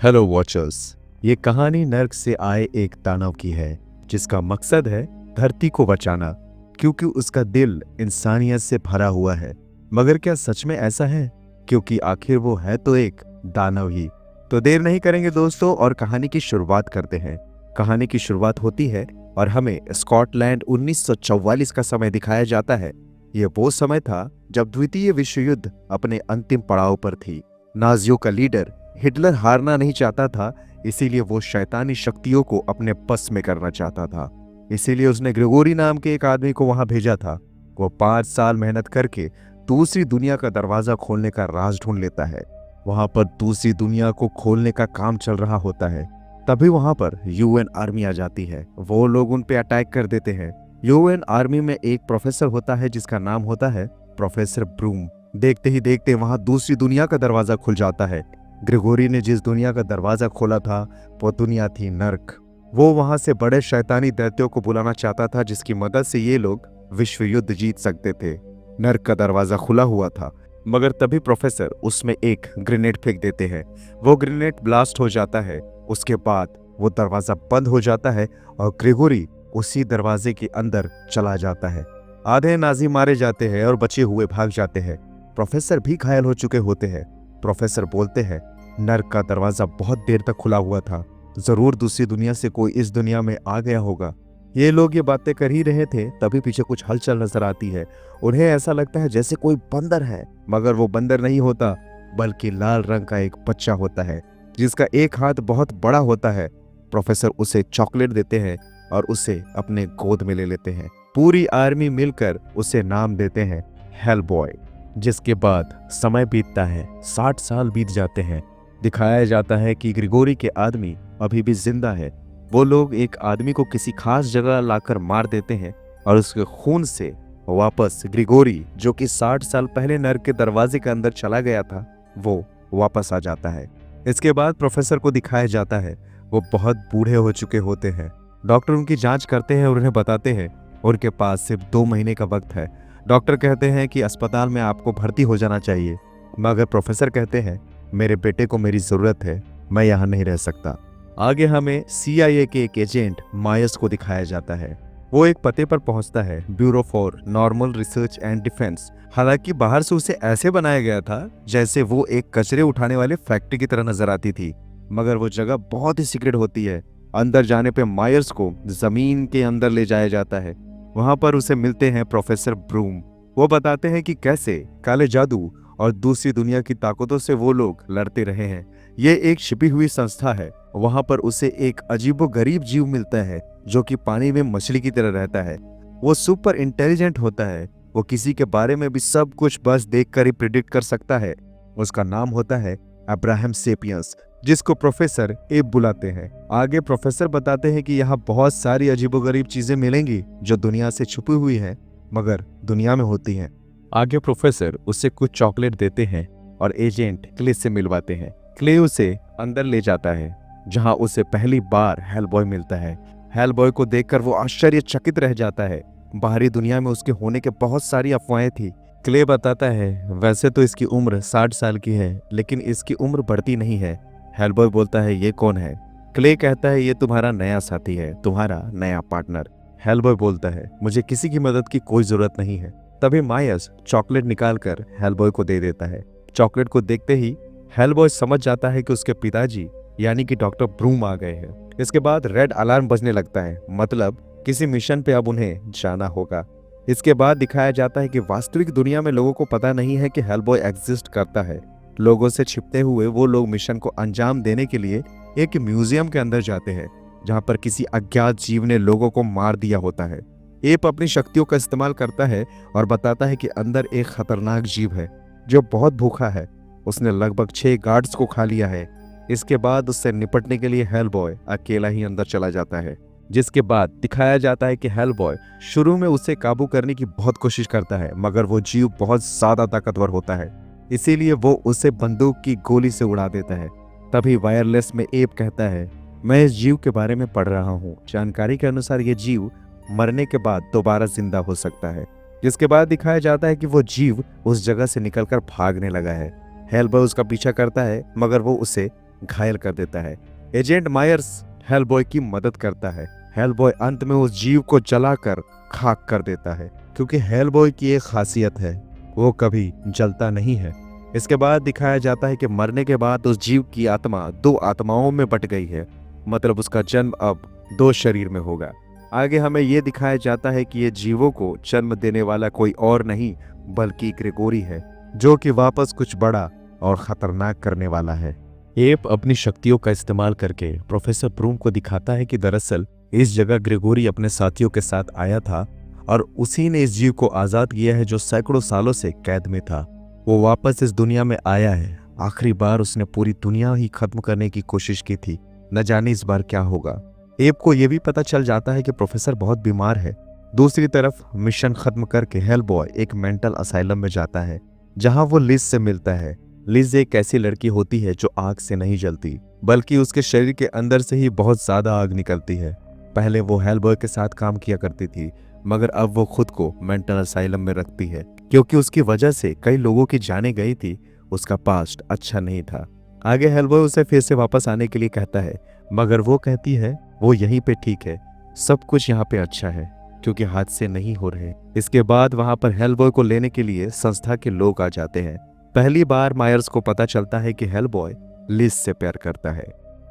Hello watchers. ये कहानी नर्क से आए एक दानव की है जिसका मकसद है धरती को बचाना, क्योंकि उसका दिल इंसानियत से भरा हुआ है। मगर क्या सच में ऐसा है? क्योंकि आखिर वो है तो एक दानव ही। तो देर नहीं करेंगे दोस्तों और कहानी की शुरुआत करते हैं। कहानी की शुरुआत होती है और हमें स्कॉटलैंड 1944 का समय दिखाया जाता है। ये वो समय था जब द्वितीय विश्व युद्ध अपने अंतिम पड़ाव पर थी। नाजियों का लीडर हिटलर हारना नहीं चाहता था, इसीलिए वो शैतानी शक्तियों को अपने बस में करना चाहता था। इसीलिए उसने ग्रेगोरी नाम के एक आदमी को वहां भेजा था। वो 5 साल मेहनत करके दूसरी दुनिया का दरवाजा खोलने का राज ढूंढ लेता है। वहां पर दूसरी दुनिया को खोलने का काम चल रहा होता है। तभी वहां पर यूएन आर्मी आ जाती है। वो लोग उन पे अटैक कर देते हैं। यूएन आर्मी में एक प्रोफेसर होता है जिसका नाम होता है प्रोफेसर ब्रूम। देखते ही देखते वहां दूसरी दुनिया का दरवाजा खुल जाता है। ग्रेगोरी ने जिस दुनिया का दरवाजा खोला था वो दुनिया थी नर्क। वो वहां से बड़े शैतानी दैत्यों को बुलाना चाहता था जिसकी मदद से ये लोग विश्व युद्ध जीत सकते थे। नर्क का दरवाजा खुला हुआ था, मगर तभी प्रोफेसर उसमें एक ग्रेनेड फेंक देते हैं। वो ग्रेनेड ब्लास्ट हो जाता है। उसके बाद वो दरवाजा बंद हो जाता है और ग्रेगोरी उसी दरवाजे के अंदर चला जाता है। आधे नाजी मारे जाते हैं और बचे हुए भाग जाते हैं। प्रोफेसर भी घायल हो चुके होते हैं। प्रोफेसर बोलते हैं, नर्क का दरवाजा बहुत देर तक खुला हुआ था, जरूर दूसरी दुनिया से कोई इस दुनिया में आ गया होगा। ये लोग ये बातें कर ही रहे थे, तभी पीछे कुछ हलचल नजर आती है। उन्हें ऐसा लगता है जैसे कोई बंदर है, मगर वो बंदर नहीं होता, बल्कि लाल रंग का एक बच्चा होता है जिसका एक हाथ बहुत बड़ा होता है। प्रोफेसर उसे चॉकलेट देते हैं और उसे अपने गोद में ले लेते हैं। पूरी आर्मी मिलकर उसे नाम देते हैं हेलबॉय। जिसके बाद समय बीतता है, 60 साल बीत जाते हैं। दिखाया जाता है कि ग्रेगोरी के आदमी अभी भी जिंदा है। वो लोग एक आदमी को किसी खास जगह लाकर मार देते हैं और उसके खून से वापस ग्रेगोरी, जो कि 60 साल पहले नर्क के दरवाजे के अंदर चला गया था, वो वापस आ जाता है। इसके बाद प्रोफेसर को दिखाया जाता है वो बहुत बूढ़े हो चुके होते हैं। डॉक्टर उनकी जांच करते हैं और उन्हें बताते हैं उनके पास सिर्फ 2 महीने का वक्त है। डॉक्टर कहते हैं कि अस्पताल में आपको भर्ती हो जाना चाहिए, मगर प्रोफेसर कहते हैं मेरे बेटे को मेरी जरूरत है, मैं यहाँ नहीं रह सकता। आगे हमें CIA के एक एजेंट मायर्स को दिखाया जाता है। वो एक पते पर पहुंचता है, bureau for normal research and defence. हालांकि बाहर से उसे ऐसे बनाया गया था जैसे वो एक कचरे उठाने वाले फैक्ट्री की तरह नजर आती थी, मगर वो जगह बहुत ही सीक्रेट होती है। अंदर जाने पे मायर्स को जमीन के अंदर ले जाया जाता है। वहां पर उसे मिलते हैं प्रोफेसर ब्रूम। वो बताते हैं कि कैसे काले जादू और दूसरी दुनिया की ताकतों से वो लोग लड़ते रहे हैं। ये एक छिपी हुई संस्था है। वहां पर उसे एक अजीबोगरीब जीव मिलता है जो कि पानी में मछली की तरह रहता है। वो सुपर इंटेलिजेंट होता है। वो किसी के बारे में भी सब कुछ बस देखकर ही प्रिडिक्ट कर सकता है। उसका नाम होता है अब्राहम सेपियंस, जिसको प्रोफेसर एब बुलाते हैं। आगे प्रोफेसर बताते हैं कि यहाँ बहुत सारी अजीबोगरीब चीजें मिलेंगी जो दुनिया से छुपी हुई है, मगर दुनिया में होती हैं। आगे प्रोफेसर उसे कुछ चॉकलेट देते हैं और एजेंट क्ले से मिलवाते हैं। क्ले उसे अंदर ले जाता है जहां उसे पहली बार हेलबॉय मिलता है। हेलबॉय को देखकर वो आश्चर्यचकित रह जाता है। बाहरी दुनिया में उसके होने के बहुत सारी अफवाहें थी। क्ले बताता है वैसे तो इसकी उम्र 60 साल की है, लेकिन इसकी उम्र बढ़ती नहीं है। हेलबॉय बोलता है ये कौन है? क्ले कहता है ये तुम्हारा नया साथी है, तुम्हारा नया पार्टनर। हेलबॉय बोलता है मुझे किसी की मदद की कोई जरूरत नहीं है। तभी मायर्स चॉकलेट निकालकर हेलबॉय को दे देता है। चॉकलेट को देखते ही हेलबॉय समझ जाता है कि उसके पिताजी यानी कि डॉक्टर ब्रूम आ गए हैं। इसके बाद रेड अलार्म बजने लगता है, मतलब किसी मिशन पे अब उन्हें जाना होगा। इसके बाद दिखाया जाता है कि वास्तविक दुनिया में लोगों को पता नहीं है कि हेलबॉय एग्जिस्ट करता है। लोगों से छिपते हुए वो लोग मिशन को अंजाम देने के लिए एक म्यूजियम के अंदर जाते हैं जहां पर किसी अज्ञात जीव ने लोगों को मार दिया होता है। एप अपनी शक्तियों का इस्तेमाल करता है और बताता है कि अंदर एक खतरनाक जीव है जो बहुत भूखा है। उसने लगभग 6 गार्ड्स को खा लिया है। इसके बाद उससे निपटने के लिए हेलबॉय अकेला ही अंदर चला जाता है। जिसके बाद दिखाया जाता है कि हेलबॉय शुरू में उसे काबू करने की बहुत कोशिश करता है, मगर वो जीव बहुत ज्यादा ताकतवर होता है, इसीलिए वो उसे बंदूक की गोली से उड़ा देता है। तभी वायरलेस में एप कहता है मैं इस जीव के बारे में पढ़ रहा हूँ। जानकारी के अनुसार ये जीव मरने के बाद दोबारा जिंदा हो सकता है। जिसके बाद दिखाया जाता है कि वो जीव उस जगह से निकलकर भागने लगा है। हेलबॉय उसका पीछा करता है, मगर वो उसे घायल कर देता है। एजेंट मायर्स हेलबॉय की मदद करता है। हेलबॉय अंत में उस जीव को जलाकर खाक कर देता है, क्योंकि हेलबॉय की एक खासियत है, वो कभी जलता नहीं है। इसके बाद दिखाया जाता है कि मरने के बाद उस जीव की आत्मा दो आत्माओं में बट गई है, मतलब उसका जन्म अब दो शरीर में होगा। आगे हमें यह दिखाया जाता है कि ये जीवों को जन्म देने वाला कोई और नहीं बल्कि ग्रेगोरी है, जो कि वापस कुछ बड़ा और खतरनाक करने वाला है। एप अपनी शक्तियों का इस्तेमाल करके प्रोफेसर ब्रूम को दिखाता है कि दरअसल इस जगह ग्रेगोरी अपने साथियों के साथ आया था और उसी ने इस जीव को आजाद किया है जो सैकड़ों सालों से कैद में था। वो वापस इस दुनिया में आया है। आखिरी बार उसने पूरी दुनिया ही खत्म करने की कोशिश की थी, न जाने इस बार क्या होगा। एप को यह भी पता चल जाता है कि प्रोफेसर बहुत बीमार है। दूसरी तरफ मिशन खत्म करके हेलबॉय एक मेंटल असाइलम में जाता है, जहां वो लिज से मिलता है। लिज एक ऐसी लड़की होती है जो आग से नहीं जलती, बल्कि उसके शरीर के अंदर से ही बहुत ज्यादा आग निकलती है। पहले वो हेलबॉय के साथ काम किया करती थी, मगर अब वो खुद को मेंटल असाइलम में रखती है, क्योंकि उसकी वजह से कई लोगों की जाने गई थी। उसका पास्ट अच्छा नहीं था। आगे हेलबॉय उसे फिर से वापस आने के लिए कहता है, मगर वो कहती है वो यहीं पे ठीक है, सब कुछ यहाँ पे अच्छा है, क्योंकि हादसे नहीं हो रहे। इसके बाद वहां पर हेलबॉय को लेने के लिए संस्था के लोग आ जाते हैं। पहली बार मायर्स को पता चलता है कि हेलबॉय लिज से प्यार करता है।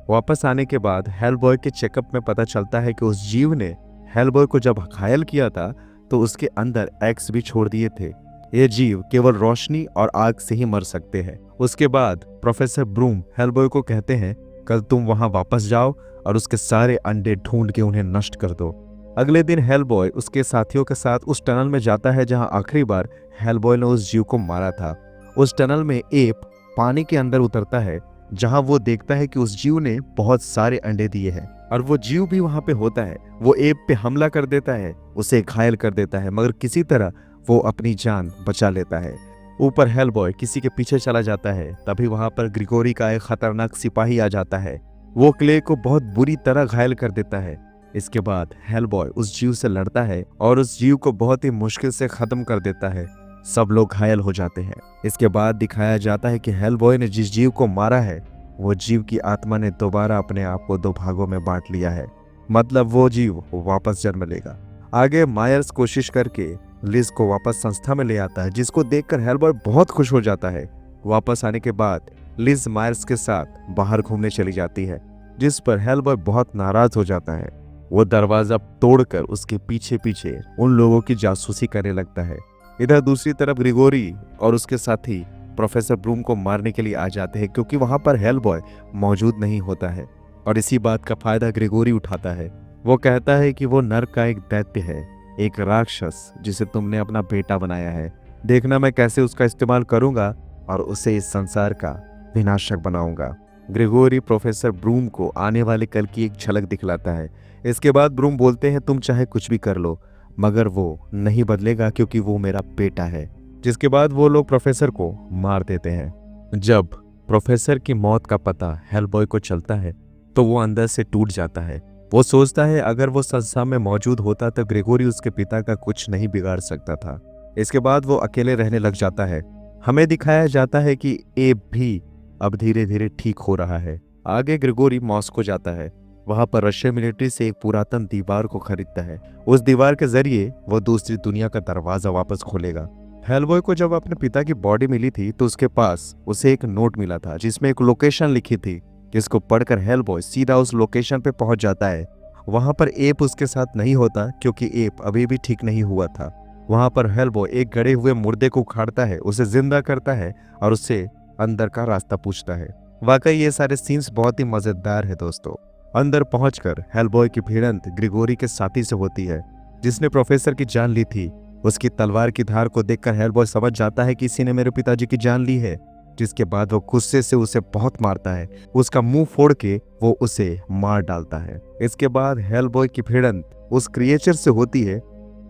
वापस आने के बाद हेलबॉय के चेकअप में पता चलता है कि उस जीव ने हेलबॉय को जब घायल किया था तो उसके अंदर एग्स भी छोड़ दिए थे। ये जीव केवल रोशनी और आग से ही मर सकते हैं। उसके बाद प्रोफेसर ब्रूम हेलबॉय को कहते हैं, कल तुम वहां वापस जाओ और उसके सारे अंडे ढूंढ के उन्हें नष्ट कर दो। अगले दिन हेलबॉय उसके साथियों के साथ उस टनल में जाता है जहां आखिरी बार हेलबॉय ने उस जीव को मारा था। उस टनल में एप पानी के अंदर उतरता है, जहां वो देखता है कि उस जीव ने बहुत सारे अंडे दिए हैं और वो जीव भी वहां पे होता है। वो एप पे हमला कर देता है, उसे घायल कर देता है, मगर किसी तरह वो अपनी जान बचा लेता है। ऊपर हेलबॉय किसी के पीछे चला जाता है, तभी वहां पर ग्रेगोरी का एक खतरनाक सिपाही आ जाता है। वो क्ले को बहुत बुरी तरह घायल कर देता है। इसके बाद हेलबॉय उस जीव से लड़ता है और उस जीव को बहुत ही मुश्किल से खत्म कर देता है। सब लोग घायल हो जाते हैं। इसके बाद दिखाया जाता है कि हेलबॉय ने जिस जीव को मारा है, वो जीव की आत्मा ने दोबारा अपने आप को दो भागों में बांट लिया है, मतलब वो जीव वापस जन्म लेगा। आगे मायर्स कोशिश करके लिज को वापस संस्था में ले आता है, जिसको देखकर हेलबॉय बहुत खुश हो जाता है। वापस आने के बाद लिज मायर्स के साथ बाहर घूमने चली जाती है, जिस पर हेलबॉय बहुत नाराज हो जाता है। वो दरवाजा तोड़कर उसके पीछे पीछे उन लोगों की जासूसी करने लगता है। इधर दूसरी तरफ ग्रेगोरी और उसके साथी प्रोफेसर ब्रूम को मारने के लिए आ जाते हैं, क्योंकि वहां पर हेलबॉय मौजूद नहीं होता है और इसी बात का फायदा ग्रेगोरी उठाता है। वो कहता है कि वो नर्क का एक दैत्य है, एक राक्षस जिसे तुमने अपना बेटा बनाया है। देखना मैं कैसे उसका इस्तेमाल करूंगा और उसे इस संसार का विनाशक बनाऊंगा। ग्रेगोरी प्रोफेसर ब्रूम को आने वाले कल की एक झलक दिखलाता है। इसके बाद ब्रूम बोलते हैं, तुम चाहे कुछ भी कर लो, मगर वो नहीं बदलेगा, क्योंकि वो मेरा बेटा है। जिसके बाद वो लोग प्रोफेसर को मार देते हैं। जब प्रोफेसर की मौत का पता हेलबॉय को चलता है तो वो अंदर से टूट जाता है। वो सोचता है अगर वो संस्था में मौजूद होता तो ग्रेगोरी उसके पिता का कुछ नहीं बिगाड़ सकता था। इसके बाद वो अकेले रहने लग जाता है। हमें दिखाया जाता है कि एब भी अब धीरे धीरे ठीक हो रहा है। आगे ग्रेगोरी मॉस्को जाता है। वहां पर रशियन मिलिट्री से एक पुरातन दीवार को खरीदता है। उस दीवार के जरिए वो दूसरी दुनिया का दरवाजा वापस खोलेगा। हेलबॉय को जब अपने पिता की बॉडी मिली थी तो उसके पास उसे एक नोट मिला था, जिसमें एक लोकेशन लिखी थी, जिसको पढ़कर हेलबॉय सीधा उस लोकेशन पे पहुंच जाता है। वहां पर एप उसके साथ नहीं होता, क्योंकि एप अभी भी ठीक नहीं हुआ था। वहां पर हेलबॉय एक गड़े हुए मुर्दे को उखाड़ता है, उसे जिंदा करता है और उससे अंदर का रास्ता पूछता है। वाकई ये सारे सीन्स बहुत ही मजेदार है दोस्तों। अंदर पहुंचकर हेलबॉय की भिड़ंत ग्रेगोरी के साथी से होती है, जिसने प्रोफेसर की जान ली थी। उसकी तलवार की धार को देखकर हेलबॉय समझ जाता है कि किसी ने मेरे पिताजी की जान ली है। जिसके बाद वो गुस्से से उसे बहुत मारता है। उसका मुंह फोड़ के वो उसे मार डालता है। इसके बाद हेलबॉय की भिड़ंत उस क्रिएचर से होती है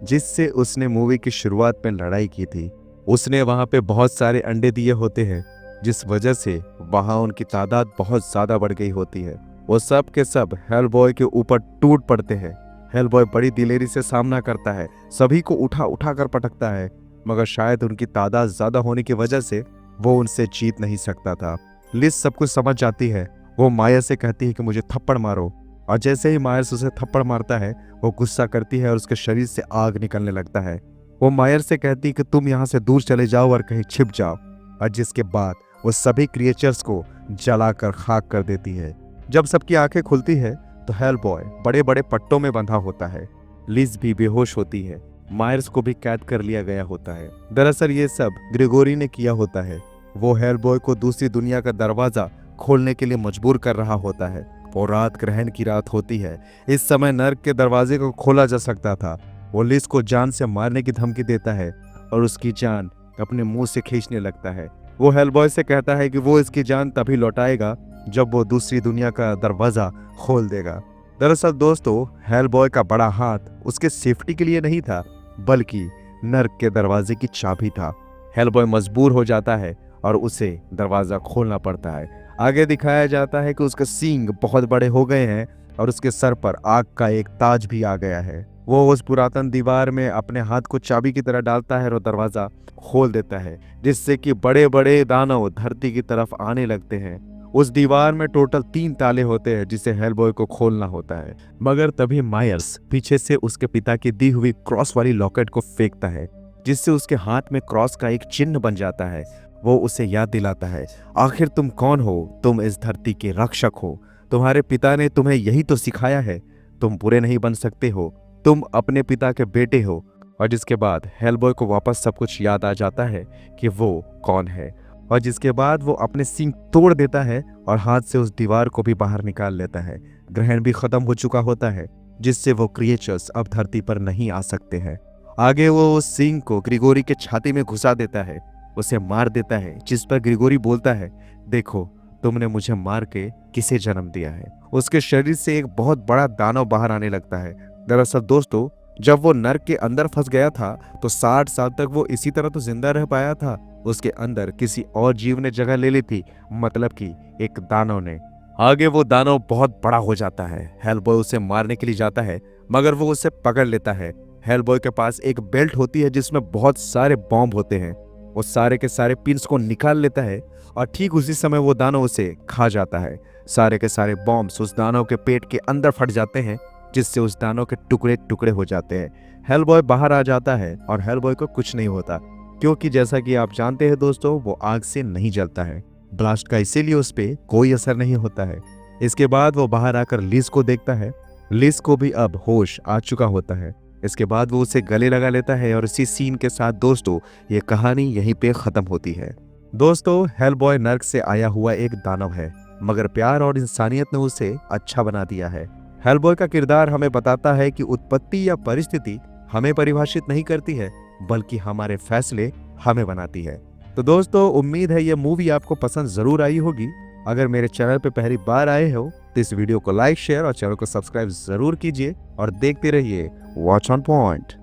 जिससे उसने मूवी की शुरुआत में लड़ाई की थी। उसने वहां पे बहुत सारे अंडे दिए होते हैं, जिस वजह से वहां उनकी तादाद बहुत ज्यादा बढ़ गई होती है। वो सब के सब हेलबॉय के ऊपर टूट पड़ते हैं। हेलबॉय बड़ी दिलेरी से सामना करता है, सभी को उठा उठा कर पटकता है, मगर शायद उनकी तादाद ज्यादा होने की वजह से वो उनसे जीत नहीं सकता था। लिज सब कुछ समझ जाती है वो मायर्स से कहती है कि मुझे थप्पड़ मारो, और जैसे ही मायर्स उसे थप्पड़ मारता है वो गुस्सा करती है और उसके शरीर से आग निकलने लगता है। वो मायर्स से कहती है कि तुम यहाँ से दूर चले जाओ और कहीं छिप जाओ, और जिसके बाद वो सभी क्रिएचर्स को जलाकर खाक कर देती है। जब सबकी आंखें खुलती है तो हेलबॉय बड़े बड़े पट्टों में बंधा होता है। लिज भी बेहोश होती है। मायर्स को भी कैद कर लिया गया होता है। दरअसल ये सब ग्रेगोरी ने किया होता है। वो हेलबॉय को दूसरी दुनिया का दरवाजा खोलने के लिए मजबूर कर रहा होता है। वो रात ग्रहण की रात होती है। इस समय नर्क के दरवाजे को खोला जा सकता था। वो लिज को जान से मारने की धमकी देता है और उसकी जान अपने मुंह से खींचने लगता है। वो हेलबॉय से कहता है कि वो इसकी जान तभी लौटाएगा जब वो दूसरी दुनिया का दरवाजा खोल देगा। दरअसल दोस्तों, हेलबॉय का बड़ा हाथ उसके सेफ्टी के लिए नहीं था, बल्कि नर्क के दरवाजे की चाबी था। हेलबॉय मजबूर हो जाता है और उसे दरवाजा खोलना पड़ता है। आगे दिखाया जाता है कि उसके सींग बहुत बड़े हो गए हैं और उसके सर पर आग का एक ताज भी आ गया है। वो उस पुरातन दीवार में अपने हाथ को चाबी की तरह डालता है और दरवाजा खोल देता है, जिससे कि बड़े बड़े दानव धरती की तरफ आने लगते हैं। उस दीवार में टोटल 3 ताले होते हैं जिसे हेलबॉय को खोलना होता है। मगर तभी मायर्स पीछे से उसके पिता की दी हुई क्रॉस वाली लॉकेट को फेंकता है, जिससे उसके हाथ में क्रॉस का एक चिन्ह बन जाता है। वो उसे याद दिलाता है, आखिर तुम कौन हो? तुम इस धरती के रक्षक हो। तुम्हारे पिता ने तुम्हें यही तो सिखाया है। तुम बुरे नहीं बन सकते हो। तुम अपने पिता के बेटे हो। और जिसके बाद हेलबॉय को वापस सब कुछ याद आ जाता है कि वो कौन है, और जिसके बाद वो अपने सींग तोड़ देता है और हाथ से उस दीवार को भी बाहर निकाल लेता है। ग्रहण भी खत्म हो चुका होता है, जिससे वो क्रिएचर्स अब धरती पर नहीं आ सकते हैं। आगे वो उस सींग को ग्रिगोरी के छाती में घुसा देता है, उसे मार देता है, जिस पर ग्रिगोरी बोलता है, देखो तुमने मुझे मार के किसे जन्म दिया है। उसके शरीर से एक बहुत बड़ा दानव बाहर आने लगता है। दरअसल दोस्तों, जब वो नर्क के अंदर फंस गया था तो 60 साल तक वो इसी तरह तो जिंदा रह पाया था। उसके अंदर किसी और जीव ने जगह ले ली थी, मतलब कि एक दानव ने। आगे वो दानव बहुत बड़ा हो जाता है। हेलबॉय उसे मारने के लिए जाता है, मगर वो उसे पकड़ लेता है। हेलबॉय के पास एक बेल्ट होती है जिसमें बहुत सारे बॉम्ब होते हैं। वो सारे के सारे पिंस को निकाल लेता है और ठीक उसी समय वो दानव उसे खा जाता है। सारे के सारे बॉम्ब्स उस दानव के पेट के अंदर फट जाते हैं, जिससे उस दानव के टुकड़े टुकड़े हो जाते हैं। हेलबॉय बाहर आ जाता है और हेलबॉय को कुछ नहीं होता, क्योंकि जैसा कि आप जानते हैं दोस्तों, वो आग से नहीं जलता है। ब्लास्ट का इसीलिए उस पे कोई असर नहीं होता है। इसके बाद वो बाहर आकर लिज को देखता है। लिज को भी अब होश आ चुका होता है। इसके बाद वो उसे गले लगा लेता है और इसी सीन के साथ दोस्तों ये कहानी यहीं पे खत्म होती है। दोस्तों, हेलबॉय नर्क से आया हुआ एक दानव है, मगर प्यार और इंसानियत ने उसे अच्छा बना दिया है। हेलबॉय का किरदार हमें बताता है कि उत्पत्ति या परिस्थिति हमें परिभाषित नहीं करती है, बल्कि हमारे फैसले हमें बनाती है। तो दोस्तों, उम्मीद है ये मूवी आपको पसंद जरूर आई होगी। अगर मेरे चैनल पे पहली बार आए हो तो इस वीडियो को लाइक, शेयर और चैनल को सब्सक्राइब जरूर कीजिए और देखते रहिए वॉच ऑन पॉइंट।